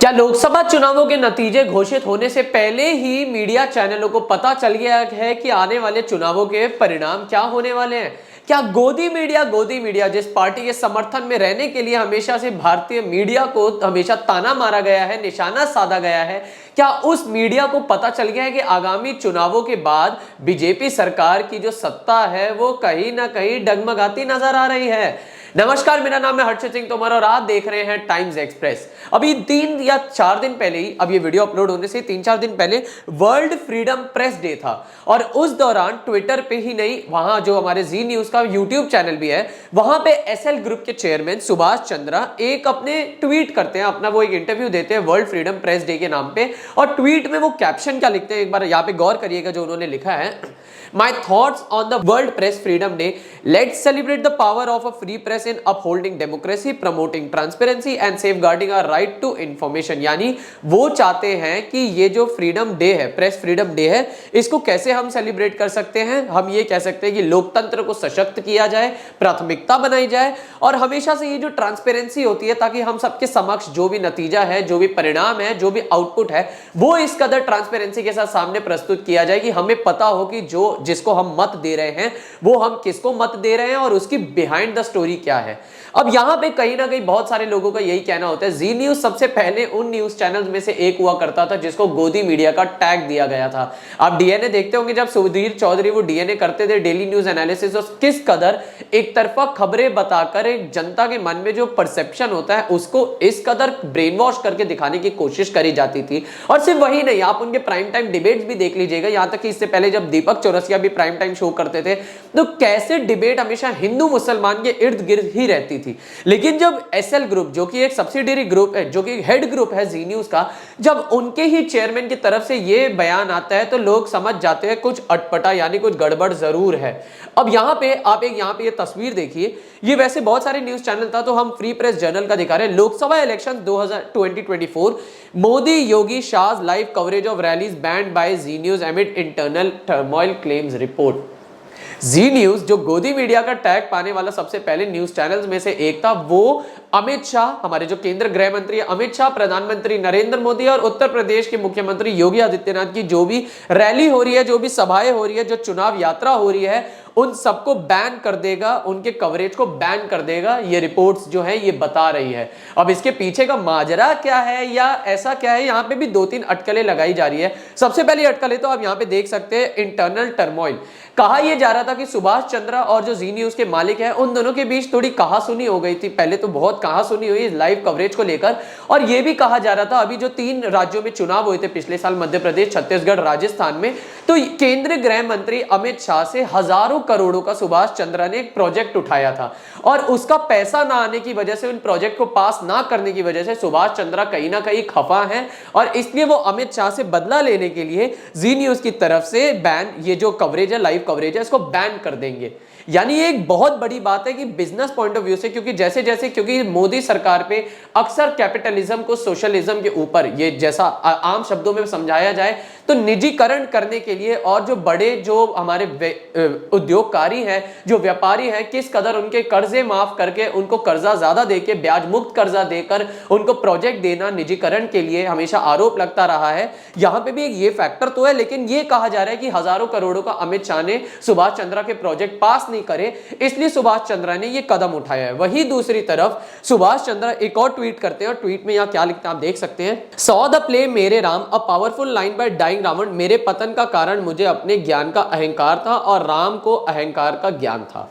क्या लोकसभा चुनावों के नतीजे घोषित होने से पहले ही मीडिया चैनलों को पता चल गया है कि आने वाले चुनावों के परिणाम क्या होने वाले हैं? क्या गोदी मीडिया जिस पार्टी के समर्थन में रहने के लिए हमेशा से भारतीय मीडिया को हमेशा ताना मारा गया है, निशाना साधा गया है, क्या उस मीडिया को पता चल गया है कि आगामी चुनावों के बाद बीजेपी सरकार की जो सत्ता है वो कहीं ना कहीं डगमगाती नजर आ रही है? नमस्कार, मेरा नाम है हर्षित सिंह तोमर और आप देख रहे हैं टाइम्स एक्सप्रेस। अभी 3 या 4 दिन पहले ही, अब ये वीडियो अपलोड होने से 3-4 दिन पहले वर्ल्ड फ्रीडम प्रेस डे था और उस दौरान ट्विटर पे ही नहीं, वहां जो हमारे जी न्यूज का यूट्यूब चैनल भी है, वहां पे एसएल ग्रुप के चेयरमैन सुभाष चंद्रा एक अपने ट्वीट करते हैं, अपना वो एक इंटरव्यू देते हैं वर्ल्ड फ्रीडम प्रेस डे के नाम पे। और ट्वीट में वो कैप्शन क्या लिखते हैं, एक बार यहाँ पे गौर करिएगा जो उन्होंने लिखा है। My thoughts on the World Press Freedom Day. Let's celebrate the power of a free press in upholding democracy, promoting transparency and safeguarding our right to information. यानी वो चाहते हैं कि ये जो फ्रीडम डे है, प्रेस फ्रीडम डे है, इसको कैसे हम सेलिब्रेट कर सकते हैं? हम ये कह सकते हैं कि लोकतंत्र को सशक्त किया जाए, प्राथमिकता बनाई जाए और हमेशा से ये जो ट्रांसपेरेंसी होती है ताकि हम सबके समक्ष जो भी नतीजा है, जो भी परिणाम है, जो भी आउटपुट है, वो इस कदर ट्रांसपेरेंसी के साथ सामने प्रस्तुत किया जाए कि हमें पता हो कि जो जिसको हम मत दे रहे हैं वो हम किसको मत दे रहे हैं और उसकी बिहाइंड द स्टोरी क्या है। अब यहां पे कहीं ना कहीं बहुत सारे लोगों का यही कहना होता है, जी न्यूज सबसे पहले उन न्यूज चैनल्स में से एक हुआ करता था जिसको गोदी मीडिया का टैग दिया गया था। आप डीएनए देखते होंगे, जब सुधीर चौधरी वो डीएनए करते थे, डेली न्यूज एनालिसिस, और किस कदर एक तरफा खबरें बताकर एक जनता के मन में जो परसेप्शन होता है उसको इस कदर ब्रेन वॉश करके दिखाने की कोशिश करी जाती थी। और सिर्फ वही नहीं, आप उनके प्राइम टाइम डिबेट्स भी देख लीजिएगा, यहां तक कि इससे पहले जब दीपक चौरसिया भी प्राइम टाइम शो करते थे तो कैसे डिबेट हमेशा हिंदू मुसलमान के इर्द गिर्द ही रहती थी। लेकिन जब एसएल ग्रुप, जो कि एक सब्सिडियरी ग्रुप है, जो कि हेड ग्रुप है जी न्यूज का, जब उनके ही चेयरमैन की तरफ से यह बयान आता है तो लोग समझ जाते हैं कुछ अटपटा, यानी कुछ गड़बड़ जरूर है। अब यहां पे आप एक यहां पे ये तस्वीर देखिए, ये वैसे बहुत सारे न्यूज चैनल था तो हम फ्री प्रेस जर्नल का दिखा रहे हैं। Lok Sabha election 2024, Modi Yogi Shah live coverage of rallies banned by Zee News amid internal turmoil claims report. Zee News जो गोदी मीडिया का टैग पाने वाला सबसे पहले न्यूज चैनल्स में से एक था, वो अमित शाह, हमारे जो केंद्र गृह मंत्री अमित शाह, प्रधानमंत्री नरेंद्र मोदी और उत्तर प्रदेश के मुख्यमंत्री योगी आदित्यनाथ की जो भी रैली हो रही है, जो भी सभाएं हो रही है, जो चुनाव यात्रा हो रही है, उन सबको बैन कर देगा, उनके कवरेज को बैन कर देगा, ये रिपोर्ट्स जो है ये बता रही है। अब इसके पीछे का माजरा क्या है या ऐसा क्या है, यहां पे भी 2-3 अटकलें लगाई जा रही है। सबसे पहली अटकलें तो आप यहां पे देख सकते हैं, इंटरनल टर्मोइल। कहा यह जा रहा था कि सुभाष चंद्रा और जो जी न्यूज के मालिक हैं उन दोनों के बीच थोड़ी कहासुनी हो गई थी, पहले तो बहुत कहासुनी हुई लाइव कवरेज को लेकर। और यह भी कहा जा रहा था, अभी जो 3 राज्यों में चुनाव हुए थे पिछले साल, मध्य प्रदेश, छत्तीसगढ़, राजस्थान में, तो केंद्रीय गृह मंत्री अमित शाह से हजारों करोड़ों का सुभाष चंद्रा ने एक प्रोजेक्ट उठाया था और उसका पैसा ना आने की वजह से, उन प्रोजेक्ट को पास ना करने की वजह से सुभाष चंद्रा कहीं ना कहीं खफा है और इसलिए वो अमित शाह से बदला लेने के लिए जी न्यूज की तरफ से बैन, ये जो कवरेज है, लाइव कवरेज है, इसको बैन कर देंगे। यानी ये एक बहुत बड़ी बात है कि बिजनेस पॉइंट ऑफ व्यू से, क्योंकि जैसे जैसे क्योंकि मोदी सरकार पे अक्सर कैपिटलिज्म को सोशलिज्म के ऊपर, ये जैसा आम शब्दों में समझाया जाए तो निजीकरण करने के लिए, और जो बड़े जो हमारे उद्योगकारी हैं, जो व्यापारी हैं, किस कदर उनके कर्जे माफ करके, उनको कर्जा ज्यादा देके, ब्याज मुक्त कर्जा देकर उनको प्रोजेक्ट देना निजीकरण के लिए हमेशा आरोप लगता रहा है। यहां पे भी एक ये फैक्टर तो है, लेकिन ये कहा जा रहा है कि हजारों करोड़ों का अमित शाह ने सुभाष चंद्रा के प्रोजेक्ट पास नहीं करे, इसलिए सुभाष चंद्रा ने ये कदम उठाया है। वही दूसरी तरफ सुभाष चंद्रा एक और ट्वीट करते हैं और ट्वीट में यहां क्या लिखते हैं आप देख सकते हैं। Saw the play Mere Ram, a powerful line by dying Ravan. मेरे पतन का कारण मुझे अपने ज्ञान का अहंकार था और राम को अहंकार का ज्ञान था।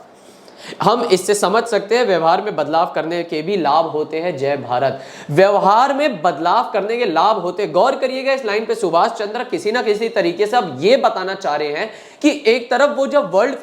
हम इससे समझ सकते हैं व्यवहार में बदलाव करने के भी लाभ होते हैं। जय भारत। व्यवहार में बदलाव करने के लाभ होते, गौर करिएगा इस लाइन पे, सुभाष चंद्र किसी ना किसी तरीके से अब ये बताना चाह रहे हैं कि एक तरफ वो जब वर्ल्ड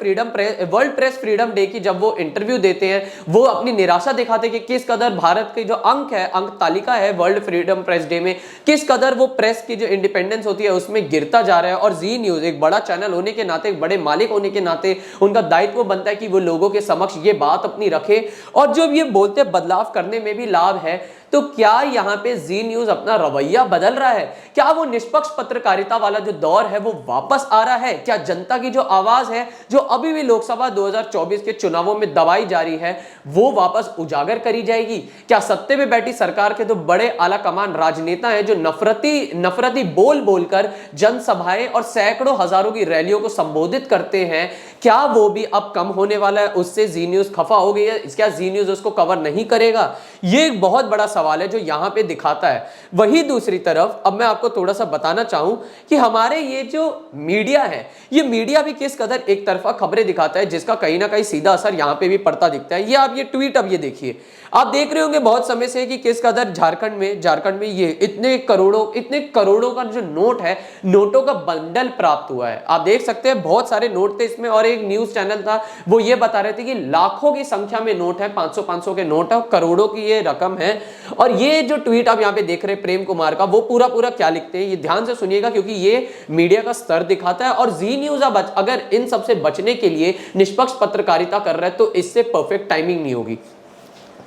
प्रेस फ्रीडम डे की जब वो इंटरव्यू देते हैं, वो अपनी निराशा दिखाते कि किस कदर भारत की जो अंक तालिका है वर्ल्ड फ्रीडम प्रेस डे में, किस कदर वो प्रेस की जो इंडिपेंडेंस होती है उसमें गिरता जा रहा है। और जी न्यूज एक बड़ा चैनल होने के नाते, एक बड़े मालिक होने के नाते उनका दायित्व बनता है कि वो लोगों के समक्ष ये बात अपनी रखे। और जब ये बोलते बदलाव करने में भी लाभ है, तो क्या यहाँ पे जी न्यूज अपना रवैया बदल रहा है? क्या वो निष्पक्ष पत्रकारिता वाला जो दौर है वो वापस आ रहा है? क्या जनता की जो आवाज है, जो अभी भी लोकसभा 2024 के चुनावों में दबाई जा रही है, वो वापस उजागर करी जाएगी? क्या सत्ते में बैठी सरकार के तो बड़े आला कमान राजनेता हैं जो नफरती बोल बोलकर जनसभाएं और सैकड़ों हजारों की रैलियों को संबोधित करते हैं, क्या वो भी अब कम होने वाला है? उससे जी न्यूज खफा हो गई है, क्या जी न्यूज उसको कवर नहीं करेगा? ये एक बहुत बड़ा सवाल है जो यहां पे दिखाता है। वही दूसरी तरफ अब मैं आपको थोड़ा सा बताना चाहूं कि हमारे ये जो मीडिया है, ये मीडिया भी किस कदर एक तरफा खबरें दिखाता है, जिसका कहीं ना कहीं सीधा असर यहां पे भी पड़ता दिखता है। ये आप ये ट्वीट अब ये देखिए, आप देख रहे होंगे बहुत समय से कि किस कदर झारखंड में ये इतने करोड़ों का जो नोट है, नोटों का बंडल प्राप्त हुआ है। आप देख सकते हैं बहुत सारे नोट थे इसमें, और एक न्यूज चैनल था वो ये बता रहे थे कि लाखों की संख्या में नोट है, 500 के नोट है, करोड़ों की ये रकम है। और ये जो ट्वीट आप यहां पे देख रहे हैं प्रेम कुमार का, वो पूरा क्या लिखते हैं ये ध्यान से सुनिएगा, क्योंकि ये मीडिया का स्तर दिखाता है। और जी न्यूज अब अगर इन सबसे बचने के लिए निष्पक्ष पत्रकारिता कर रहा है तो इससे परफेक्ट टाइमिंग नहीं होगी।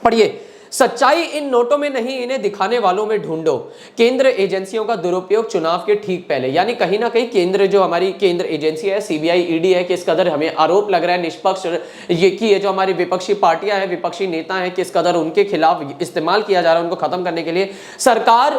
पढ़िए, सच्चाई इन नोटों में नहीं, इन्हें दिखाने वालों में ढूंढो। केंद्र एजेंसियों का दुरुपयोग चुनाव के ठीक पहले, यानी कहीं ना कहीं केंद्र जो हमारी केंद्र एजेंसी है, सीबीआई, ईडी है, किस कदर हमें आरोप लग रहा है निष्पक्ष ये कि ये जो हमारी विपक्षी पार्टियां हैं, विपक्षी नेता हैं, किस कदर उनके खिलाफ इस्तेमाल किया जा रहा है उनको खत्म करने के लिए। सरकार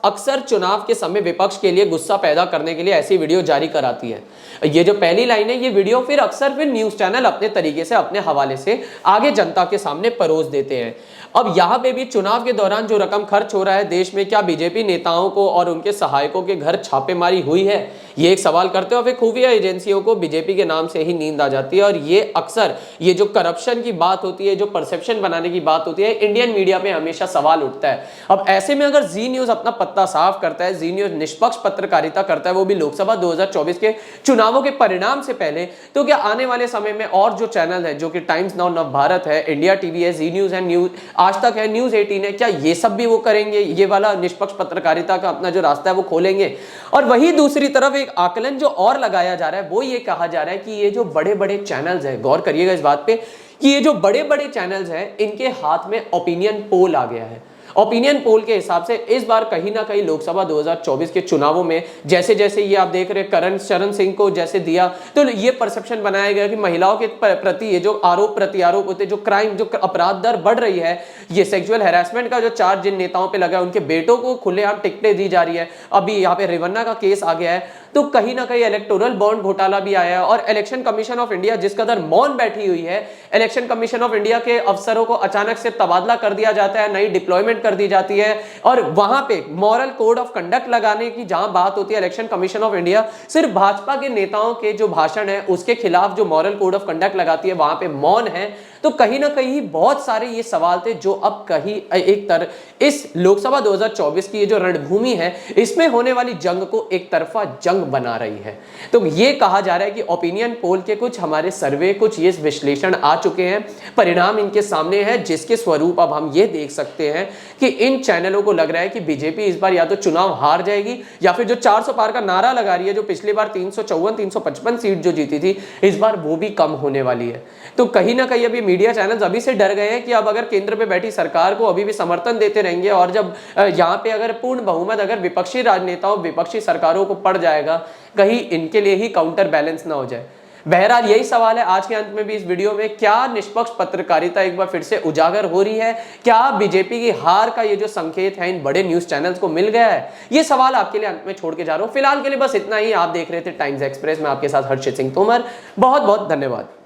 अक्सर चुनाव के समय विपक्ष के लिए गुस्सा पैदा करने के लिए ऐसी वीडियो जारी कराती है। ये जो पहली लाइन है, ये वीडियो फिर अक्सर न्यूज चैनल अपने तरीके से, अपने हवाले से आगे जनता के सामने परोस देते हैं। अब यहां पे भी चुनाव के दौरान जो रकम खर्च हो रहा है देश में, क्या बीजेपी नेताओं को और उनके सहायकों के घर छापेमारी हुई है? ये एक सवाल करते हो। फिर खुफिया एजेंसियों को बीजेपी के नाम से ही नींद आ जाती है। और ये अक्सर ये जो करप्शन की बात होती है, जो परसेप्शन बनाने की बात होती है, इंडियन मीडिया में हमेशा सवाल उठता है। अब ऐसे में अगर जी न्यूज अपना पत्ता साफ करता है, जी न्यूज निष्पक्ष पत्रकारिता करता है, वो भी लोकसभा 2024 के चुनावों के परिणाम से पहले, तो क्या आने वाले समय में और जो चैनल है, जो कि टाइम्स नाउ, नव भारत है, इंडिया टीवी है, जी न्यूज है, न्यूज आज तक है, न्यूज 18 है, क्या ये सब भी वो करेंगे? ये वाला निष्पक्ष पत्रकारिता का अपना जो रास्ता है वो खोलेंगे? और वही दूसरी तरफ एक आकलन जो और लगाया जा रहा है, वो ये कहा जा रहा है कि ये जो बड़े बड़े चैनल्स हैं, गौर करिएगा इस बात पे, कि ये जो बड़े बड़े चैनल्स हैं, इनके हाथ में ओपिनियन पोल आ गया है। ओपिनियन पोल के हिसाब से इस बार कहीं ना कहीं लोकसभा 2024 के चुनावों में जैसे जैसे ये आप देख रहे हैं चरण सिंह को जैसे दिया, तो ये परसेप्शन बनाया गया कि महिलाओं के प्रति ये जो आरोप प्रत्यारोप होते, जो क्राइम, जो अपराध दर बढ़ रही है, ये सेक्सुअल हैरेसमेंट का जो चार्ज जिन नेताओं पे लगा है, उनके बेटों को खुलेआम टिकटें दी जा रही है। अभी यहाँ पे रेवन्ना का केस आ गया है, तो कहीं ना कहीं इलेक्टोरल बॉन्ड घोटाला भी आया है। और इलेक्शन कमीशन ऑफ इंडिया जिस कदर मौन बैठी हुई है, इलेक्शन कमीशन ऑफ इंडिया के अफसरों को अचानक से तबादला कर दिया जाता है, नई डिप्लॉयमेंट कर दी जाती है, और वहां पे मॉरल कोड ऑफ कंडक्ट लगाने की जहां बात होती है, इलेक्शन कमीशन ऑफ इंडिया सिर्फ भाजपा के नेताओं के जो भाषण है उसके खिलाफ जो मॉरल कोड ऑफ कंडक्ट लगाती है, वहां पे मौन है। तो कहीं ना कहीं बहुत सारे ये सवाल थे जो अब कहीं एक तरह इस लोकसभा 2024 की ये जो रणभूमि है, इसमें होने वाली जंग को एक तरफा जंग बना रही है। तो ये कहा जा रहा है कि ओपिनियन पोल के कुछ हमारे सर्वे, कुछ ये विश्लेषण आ चुके हैं, परिणाम इनके सामने है, जिसके स्वरूप अब हम ये देख सकते हैं कि इन चैनलों को लग रहा है कि बीजेपी इस बार या तो चुनाव हार जाएगी, या फिर जो 400 पार का नारा लगा रही है, जो पिछली बार 354 355 सीट जो जीती थी, इस बार वो भी कम होने वाली है। तो कहीं ना कहीं अभी मीडिया चैनल्स अभी से डर गए हैं कि अब अगर केंद्र पे बैठी सरकार को अभी भी समर्थन देते रहेंगे, और जब यहाँ पे अगर पूर्ण बहुमत अगर विपक्षी राजनेताओं, विपक्षी सरकारों को पड़ जाएगा, कहीं इनके लिए ही काउंटर बैलेंस ना हो जाए। बहरहाल यही सवाल है आज के अंत में भी इस वीडियो में, क्या निष्पक्ष पत्रकारिता एक बार फिर से उजागर हो रही है? क्या बीजेपी की हार का ये जो संकेत है इन बड़े न्यूज चैनल्स को मिल गया है? ये सवाल आपके लिए अंत में छोड़ के जा रहा हूं। फिलहाल के लिए बस इतना ही। आप देख रहे थे टाइम्स एक्सप्रेस में, आपके साथ हर्षित सिंह तोमर। बहुत बहुत धन्यवाद।